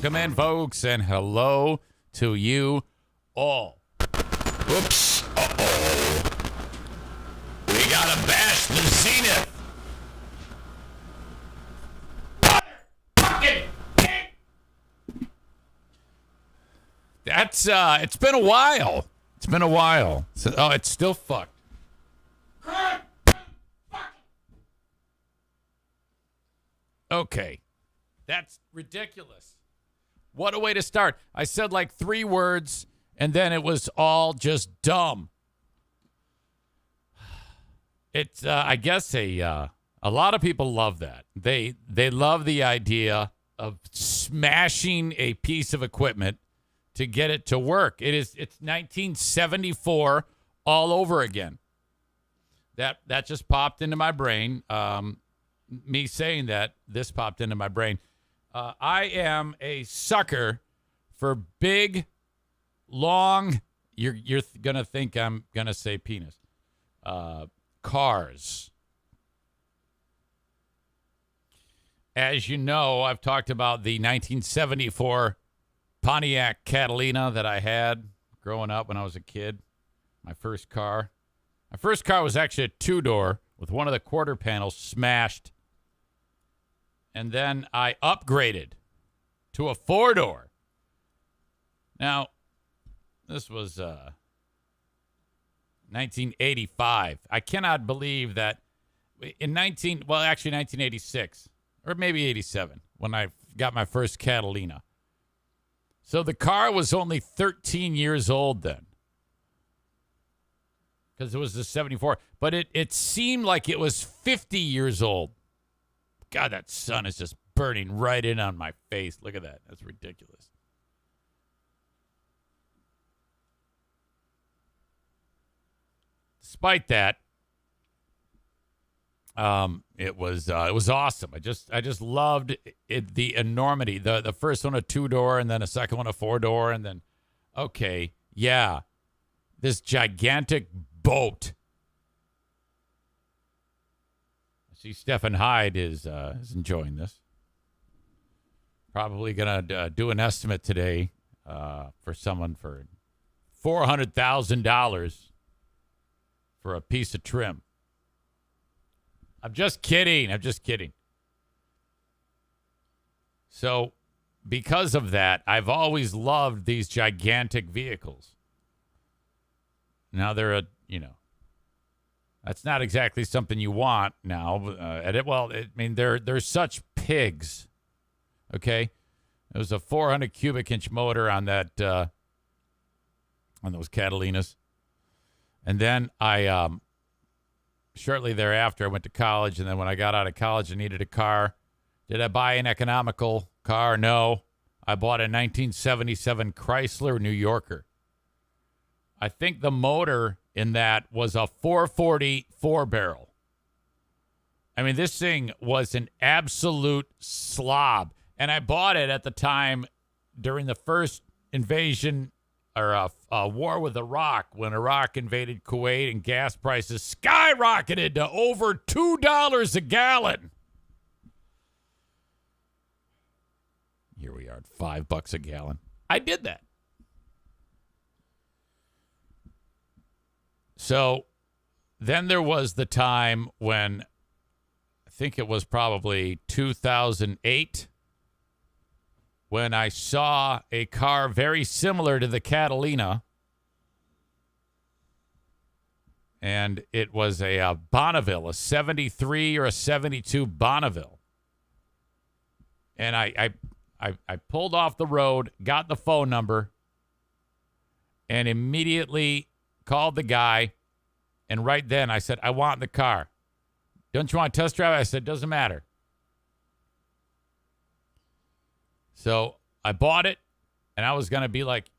Welcome in, folks, and hello to you all. Whoops. Uh-oh. We gotta bash the Zenith. That's, it's been a while. It's been a while. So, oh, it's still fucked. Okay. That's ridiculous. What a way to start. I said like 3 words, and then it was all just dumb. It's, I guess, a lot of people love that. They love the idea of smashing a piece of equipment to get it to work. It's 1974 all over again. That just popped into my brain. Me saying that, this popped into my brain. I am a sucker for big, long, you're going to think I'm going to say penis, cars. As you know, I've talked about the 1974 Pontiac Catalina that I had growing up when I was a kid. My first car. My first car was actually a 2-door with one of the quarter panels smashed. And then I upgraded to a 4-door. Now, this was 1985. I cannot believe that in 1986, or maybe 87, when I got my first Catalina. So the car was only 13 years old then, because it was the 74. But it seemed like it was 50 years old. God, that sun is just burning right in on my face. Look at that. That's ridiculous. Despite that, it was awesome. I just loved it, the enormity. The first one a 2-door, and then a second one a 4-door, and then this gigantic boat. See, Stephen Hyde is enjoying this. Probably going to do an estimate today for someone for $400,000 for a piece of trim. I'm just kidding. So, because of that, I've always loved these gigantic vehicles. Now they're that's not exactly something you want now. They're such pigs. Okay, it was a 400 cubic inch motor on that on those Catalinas, and then I shortly thereafter I went to college, and then when I got out of college, I needed a car. Did I buy an economical car? No, I bought a 1977 Chrysler New Yorker. I think the motor in that was a 440 4-barrel. I mean, this thing was an absolute slob. And I bought it at the time during the first invasion or war with Iraq, when Iraq invaded Kuwait and gas prices skyrocketed to over $2 a gallon. Here we are at $5 a gallon. I did that. So then there was the time when I think it was probably 2008 when I saw a car very similar to the Catalina, and it was a Bonneville, a 73 or a 72 Bonneville. And I pulled off the road, got the phone number, and immediately called the guy. And right then I said, I want the car. Don't you want to test drive? I said, doesn't matter. So I bought it, and I was going to be like,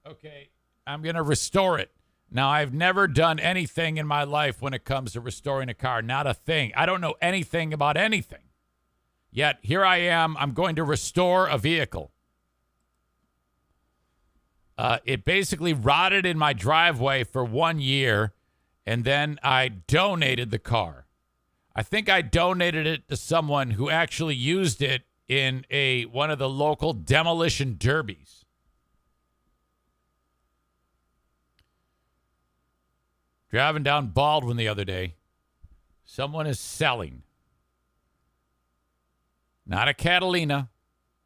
okay, I'm going to restore it. Now, I've never done anything in my life when it comes to restoring a car. Not a thing. I don't know anything about anything. Yet, here I am. I'm going to restore a vehicle. It basically rotted in my driveway for 1 year, and then I donated the car. I think I donated it to someone who actually used it in one of the local demolition derbies. Driving down Baldwin the other day, someone is selling. Not a Catalina,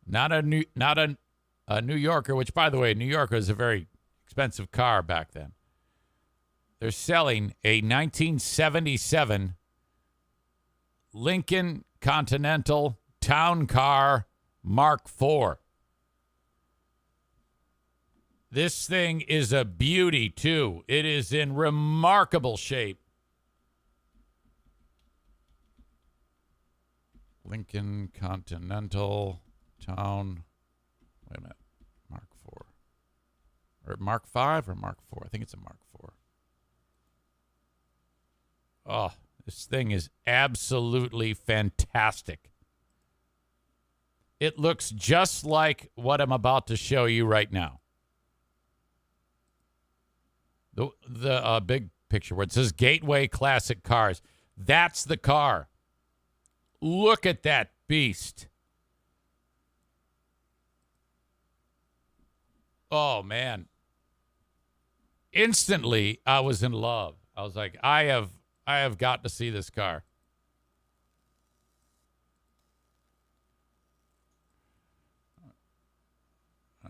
not a New Yorker, which, by the way, New Yorker is a very expensive car back then. They're selling a 1977 Lincoln Continental Town Car Mark IV. This thing is a beauty, too. It is in remarkable shape. Lincoln Continental Town. Wait a minute. Mark IV. Or Mark V or Mark IV? I think it's a Mark IV. Oh, this thing is absolutely fantastic. It looks just like what I'm about to show you right now. The big picture where it says Gateway Classic Cars. That's the car. Look at that beast. Oh, man. Instantly, I was in love. I was like, I have got to see this car.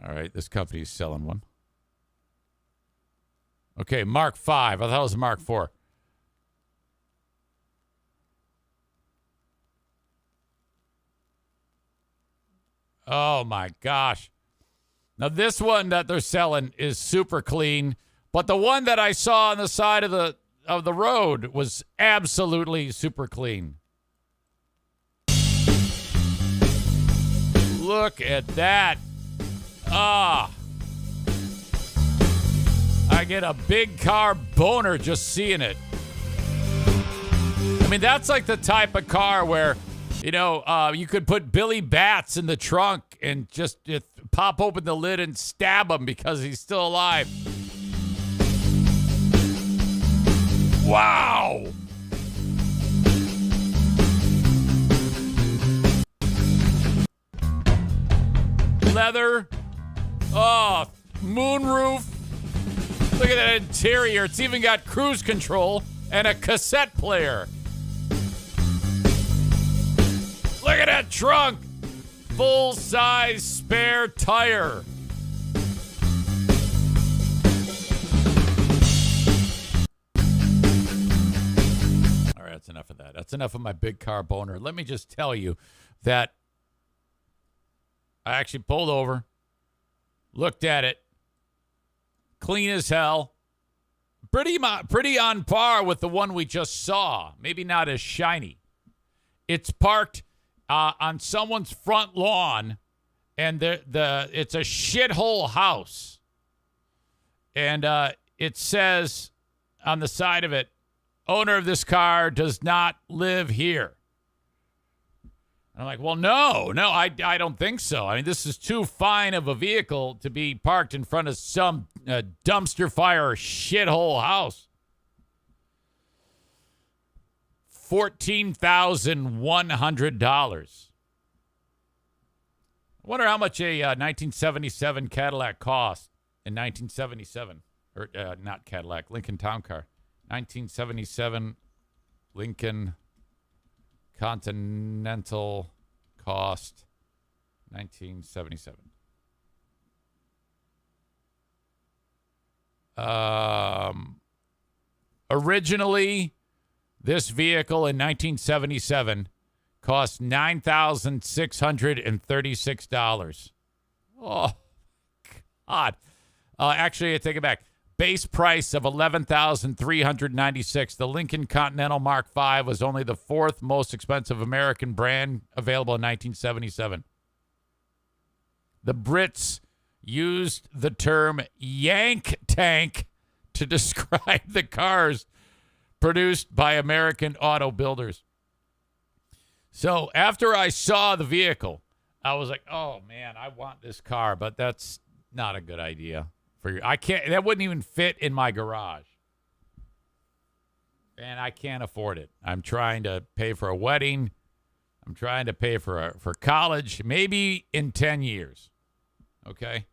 All right, this company's selling one. Okay, Mark V. I thought it was Mark IV. Oh, my gosh. Now, this one that they're selling is super clean, but the one that I saw on the side of the road was absolutely super clean. Look at that. Ah. I get a big car boner just seeing it. I mean, that's like the type of car where, you could put Billy Bats in the trunk and just pop open the lid and stab him because he's still alive. Wow. leather. Oh, moonroof. Look at that interior. It's even got cruise control and a cassette player. Look at that trunk. Full-size spare tire. All right, that's enough of that. That's enough of my big car boner. Let me just tell you that I actually pulled over, looked at it, clean as hell, pretty on par with the one we just saw. Maybe not as shiny. It's parked on someone's front lawn, and it's a shithole house. And it says on the side of it, owner of this car does not live here. And I'm like, well, no, I don't think so. I mean, this is too fine of a vehicle to be parked in front of some dumpster fire shithole house. $14,100. I wonder how much a 1977 Cadillac cost in 1977. Or not Cadillac, Lincoln Town Car. 1977 Lincoln Continental cost 1977. Originally, this vehicle in 1977 cost $9,636. Oh, God. Actually, I take it back. Base price of $11,396. The Lincoln Continental Mark V was only the fourth most expensive American brand available in 1977. The Brits used the term yank tank to describe the cars produced by American auto builders. So after I saw the vehicle, I was like, oh, man, I want this car, but that's not a good idea. That wouldn't even fit in my garage. And I can't afford it. I'm trying to pay for a wedding. I'm trying to pay for college, maybe in 10 years. Okay?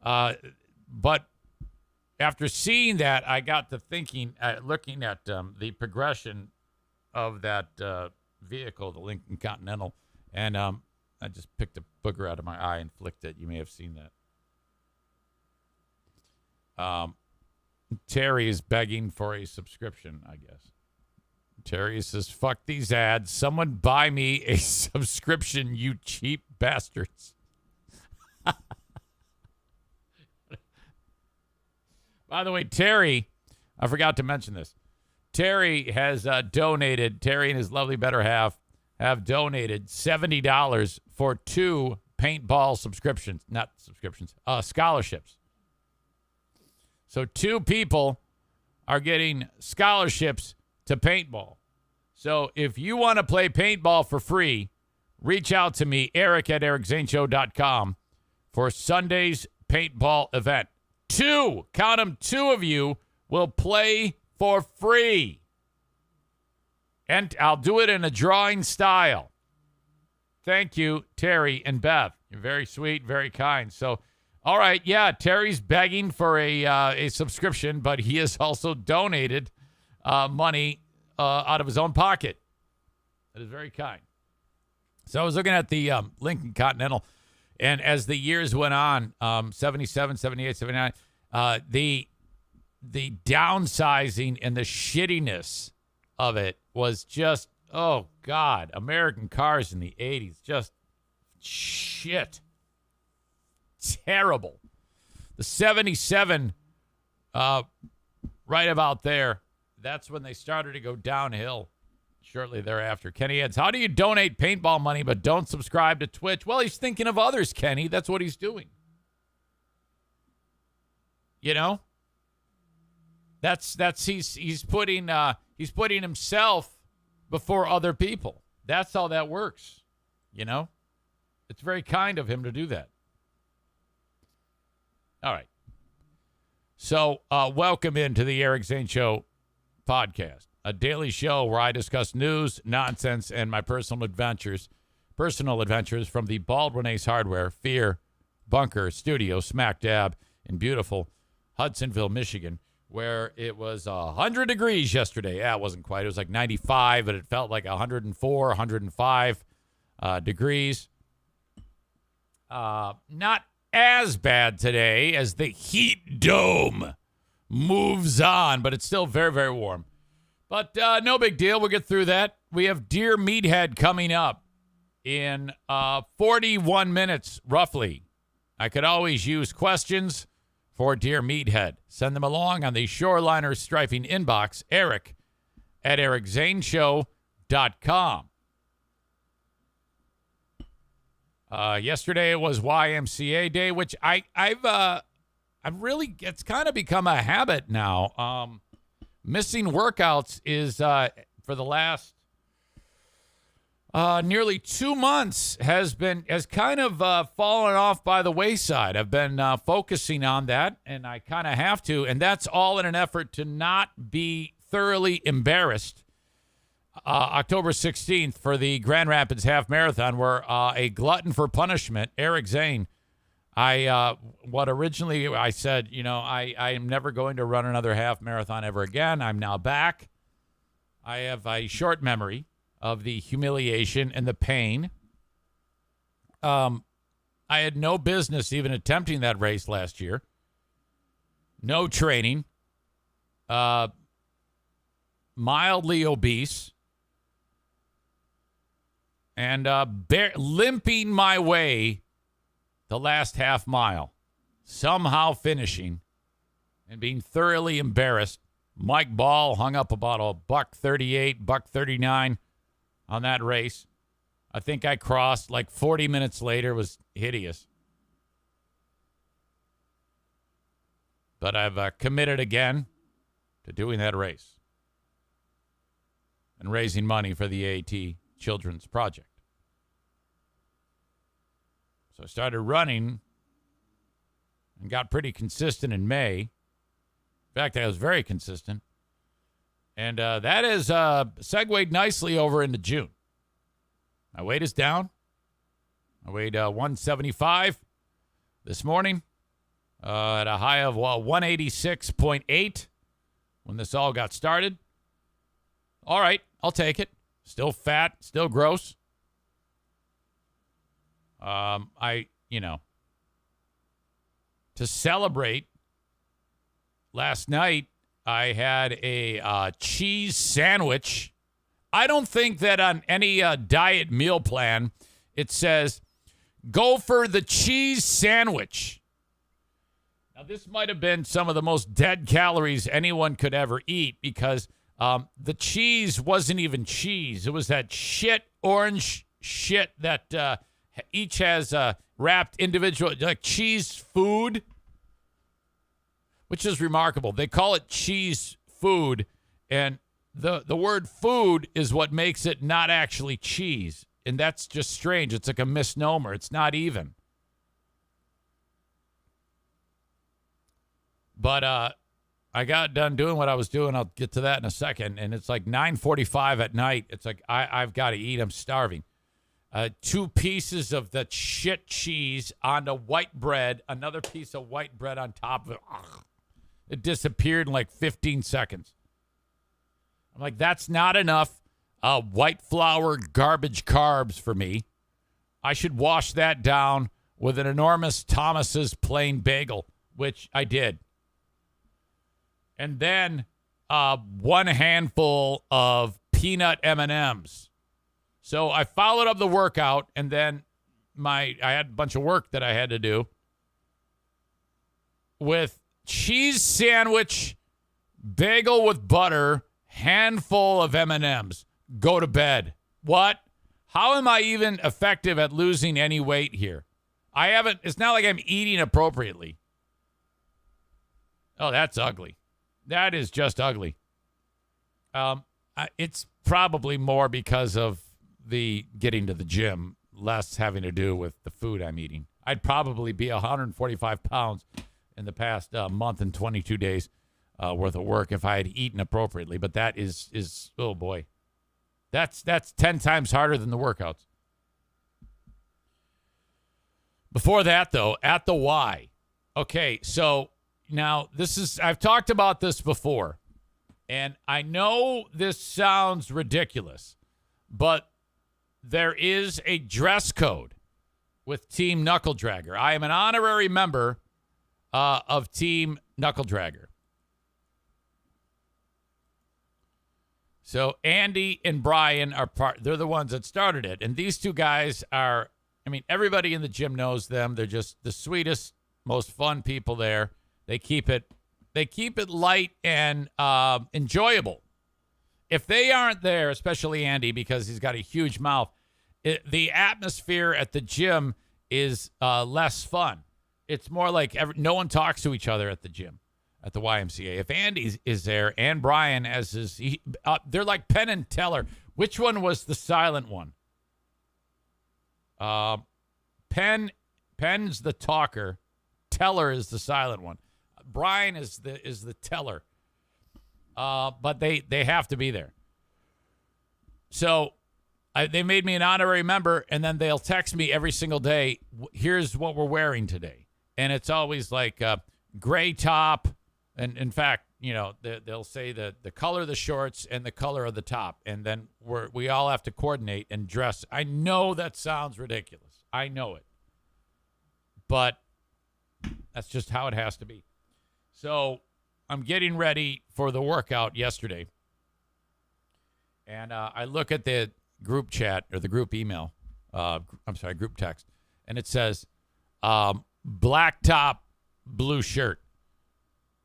But after seeing that, I got to thinking, looking at the progression of that vehicle, the Lincoln Continental, and I just picked a booger out of my eye and flicked it. You may have seen that. Terry is begging for a subscription, I guess. Terry says, fuck these ads. Someone buy me a subscription, you cheap bastards. By the way, Terry, I forgot to mention this. Terry has donated, Terry and his lovely better half have donated $70 for 2 paintball scholarships. So 2 people are getting scholarships to paintball. So if you want to play paintball for free, reach out to me, Eric at ericzaneshow.com, for Sunday's paintball event. 2, count them, 2 of you will play for free. And I'll do it in a drawing style. Thank you, Terry and Beth. You're very sweet, very kind. So, all right, yeah, Terry's begging for a subscription, but he has also donated money out of his own pocket. That is very kind. So I was looking at the Lincoln Continental, and as the years went on, 77, 78, 79, the downsizing and the shittiness of it was just, oh, God, American cars in the 80s, just shit. Terrible. The 77, right about there, that's when they started to go downhill shortly thereafter. Kenny adds, how do you donate paintball money but don't subscribe to Twitch? Well, he's thinking of others, Kenny. That's what he's doing. You know? He's putting himself before other people. That's how that works. You know? It's very kind of him to do that. All right. So, welcome into the Eric Zane Show podcast, a daily show where I discuss news, nonsense, and my personal adventures personal adventures from the Baldwin Ace Hardware Fear Bunker Studio, smack dab in beautiful Hudsonville, Michigan, where it was 100 degrees yesterday. Yeah, it wasn't quite. It was like 95, but it felt like 104, 105 degrees. Not as bad today as the heat dome moves on, but it's still very, very warm. But no big deal. We'll get through that. We have Dear Meathead coming up in 41 minutes, roughly. I could always use questions for Dear Meathead. Send them along on the Shoreliner Strifing inbox, Eric at ericzaneshow.com. Yesterday it was YMCA Day, which I've really, it's kind of become a habit now. Missing workouts is for the last nearly 2 months has kind of fallen off by the wayside. I've been focusing on that, and I kind of have to, and that's all in an effort to not be thoroughly embarrassed. October 16th for the Grand Rapids Half Marathon, where a glutton for punishment, Eric Zane, what originally I said, I am never going to run another half marathon ever again. I'm now back. I have a short memory of the humiliation and the pain. I had no business even attempting that race last year. No training. Mildly obese. And limping my way the last half mile, somehow finishing and being thoroughly embarrassed. Mike Ball hung up about $138, $139 on that race. I think I crossed like 40 minutes later. It was hideous. But I've committed again to doing that race and raising money for the AT Children's Project. So I started running and got pretty consistent in May. In fact, I was very consistent. And that has segued nicely over into June. My weight is down. I weighed 175 this morning at a high of 186.8 when this all got started. All right, I'll take it. Still fat, still gross. To celebrate, last night I had a cheese sandwich. I don't think that on any diet meal plan it says, go for the cheese sandwich. Now, this might have been some of the most dead calories anyone could ever eat because the cheese wasn't even cheese. It was that shit orange shit that each has wrapped individual, like cheese food, which is remarkable. They call it cheese food, and the word food is what makes it not actually cheese, and that's just strange. It's like a misnomer. It's not even. But I got done doing what I was doing. I'll get to that in a second, and it's like 9:45 at night. It's like I've got to eat. I'm starving. 2 pieces of the shit cheese onto white bread, another piece of white bread on top of it. Ugh. It disappeared in like 15 seconds. I'm like, that's not enough white flour garbage carbs for me. I should wash that down with an enormous Thomas's plain bagel, which I did. And then 1 handful of peanut M&Ms. So I followed up the workout, and then I had a bunch of work that I had to do with cheese sandwich, bagel with butter, handful of M&Ms. Go to bed. What? How am I even effective at losing any weight here? It's not like I'm eating appropriately. Oh, that's ugly. That is just ugly. It's probably more because of the getting to the gym, less having to do with the food I'm eating. I'd probably be 145 pounds in the past month and 22 days worth of work if I had eaten appropriately. But that is oh boy, that's 10 times harder than the workouts. Before that, though, at the Y. Okay, so now I've talked about this before, and I know this sounds ridiculous, but there is a dress code with Team Knuckle Dragger. I am an honorary member of Team Knuckle Dragger. So Andy and Brian they're the ones that started it. And these two guys are, everybody in the gym knows them. They're just the sweetest, most fun people there. They keep it light and enjoyable. If they aren't there, especially Andy, because he's got a huge mouth, the atmosphere at the gym is less fun. It's more like no one talks to each other at the gym, at the YMCA. If Andy is there and Brian they're like Penn and Teller. Which one was the silent one? Penn's the talker. Teller is the silent one. Brian is the teller. But they have to be there. So they made me an honorary member, and then they'll text me every single day, here's what we're wearing today. And it's always like gray top. And in fact, they'll say the color of the shorts and the color of the top. And then we all have to coordinate and dress. I know that sounds ridiculous. I know it. But that's just how it has to be. So I'm getting ready for the workout yesterday. And I look at the group chat or the group email. Group text. And it says, black top, blue shirt.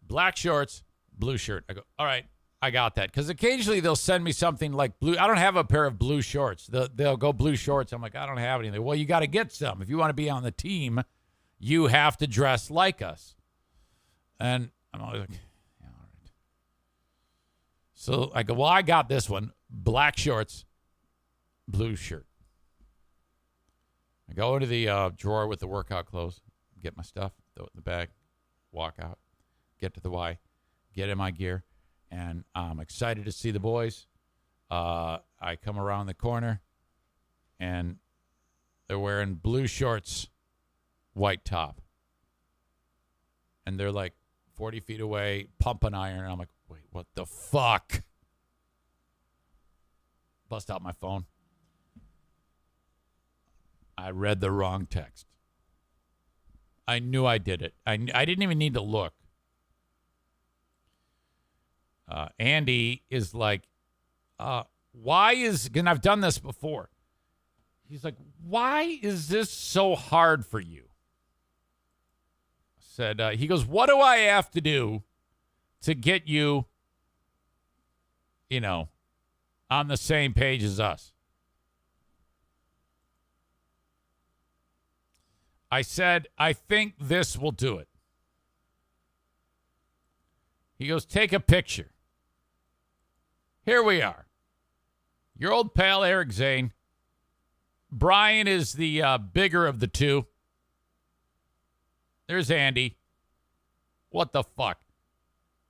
Black shorts, blue shirt. I go, all right, I got that. Because occasionally they'll send me something like blue. I don't have a pair of blue shorts. They'll go blue shorts. I'm like, I don't have anything. Well, you got to get some. If you want to be on the team, you have to dress like us. And I'm always like, yeah, all right. So I go, well, I got this one. Black shorts, blue shirt. I go into the drawer with the workout clothes, get my stuff, throw it in the bag, walk out, get to the Y, get in my gear, and I'm excited to see the boys. I come around the corner, and they're wearing blue shorts, white top. And they're like 40 feet away, pumping iron. And I'm like, wait, what the fuck? Bust out my phone. I read the wrong text. I knew I did it. I didn't even need to look. Andy is like, why is, and I've done this before. He's like, why is this so hard for you? He goes, what do I have to do to get you, on the same page as us? I said, I think this will do it. He goes, take a picture. Here we are. Your old pal, Eric Zane. Brian is the bigger of the two. There's Andy. What the fuck?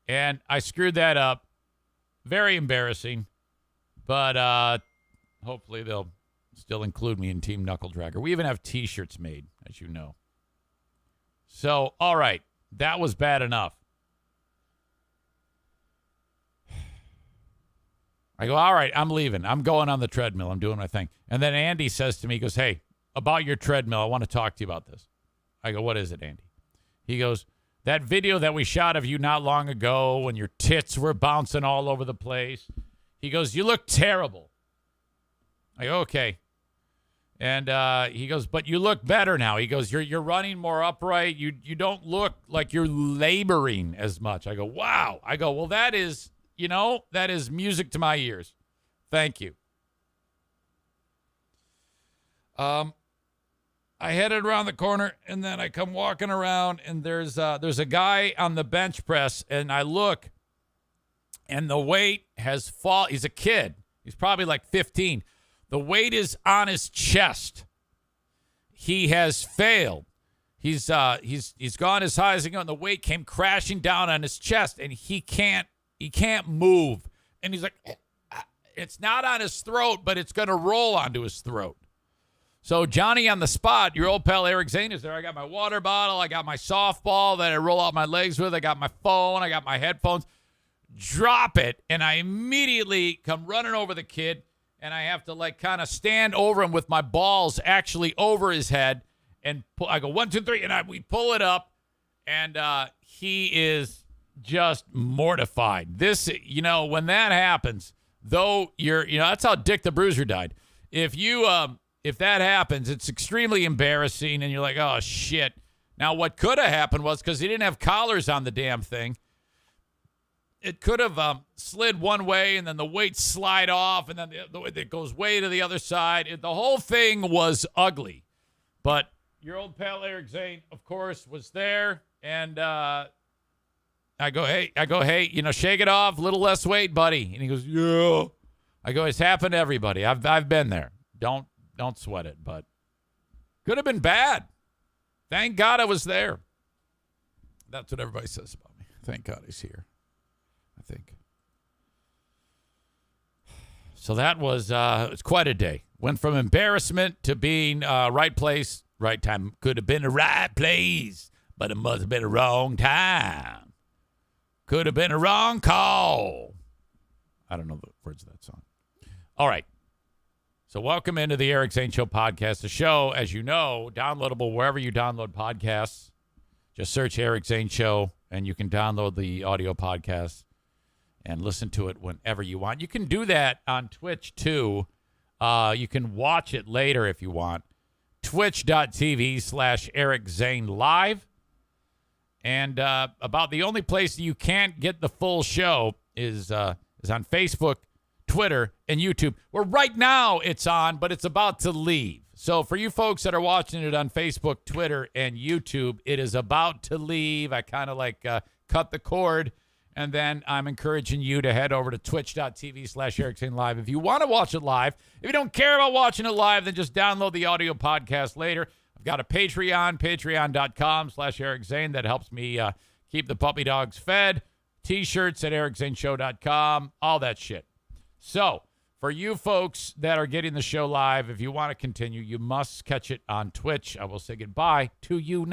And I screwed that up. Very embarrassing. But hopefully they'll still include me in Team Knuckle Dragger. We even have T-shirts made, as you know. So, all right. That was bad enough. I go, all right, I'm leaving. I'm going on the treadmill. I'm doing my thing. And then Andy says to me, he goes, hey, about your treadmill, I want to talk to you about this. I go, what is it, Andy? He goes, that video that we shot of you not long ago when your tits were bouncing all over the place. He goes, you look terrible. I go, okay. And he goes, but you look better now. He goes, you're running more upright. You don't look like you're laboring as much. I go, wow. I go, well, that is music to my ears. Thank you. I headed around the corner, and then I come walking around, and there's a guy on the bench press, and I look, and the weight has fallen. He's a kid. He's probably like 15. The weight is on his chest. He has failed. He's gone as high as he can go, and the weight came crashing down on his chest, and he can't move. And he's like, it's not on his throat, but it's going to roll onto his throat. So Johnny on the spot, your old pal Eric Zane is there. I got my water bottle. I got my softball that I roll out my legs with. I got my phone. I got my headphones. Drop it, and I immediately come running over the kid, and I have to like kind of stand over him with my balls actually over his head, and I go 1, 2, 3, and we pull it up, and he is just mortified. This, when that happens, though that's how Dick the Bruiser died. If that happens, it's extremely embarrassing, and you're like, oh shit. Now what could have happened was because he didn't have collars on the damn thing. It could have slid one way, and then the weight slide off, and then it goes way to the other side. The whole thing was ugly. But your old pal Eric Zane, of course, was there, and I go, hey, shake it off, a little less weight, buddy. And he goes, yeah. I go, it's happened to everybody. I've been there. Don't sweat it, but could have been bad. Thank God I was there. That's what everybody says about me. Thank God he's here. I think. So that was it's quite a day. Went from embarrassment to being right place, right time. Could have been the right place, but it must have been the wrong time. Could have been a wrong call. I don't know the words of that song. All right. So welcome into the Eric Zane Show podcast. The show, as you know, downloadable wherever you download podcasts. Just search Eric Zane Show, and you can download the audio podcast and listen to it whenever you want. You can do that on Twitch, too. You can watch it later if you want. Twitch.tv/Eric Zane Live. And about the only place you can't get the full show is on Facebook, Twitter, and YouTube. Where right now it's on, but it's about to leave. So for you folks that are watching it on Facebook, Twitter, and YouTube, it is about to leave. I kind of cut the cord. And then I'm encouraging you to head over to twitch.tv/Eric Zane Live. If you want to watch it live, if you don't care about watching it live, then just download the audio podcast later. I've got a Patreon, patreon.com/Eric Zane. That helps me keep the puppy dogs fed. T-shirts at ericzaneshow.com, all that shit. So for you folks that are getting the show live, if you want to continue, you must catch it on Twitch. I will say goodbye to you now.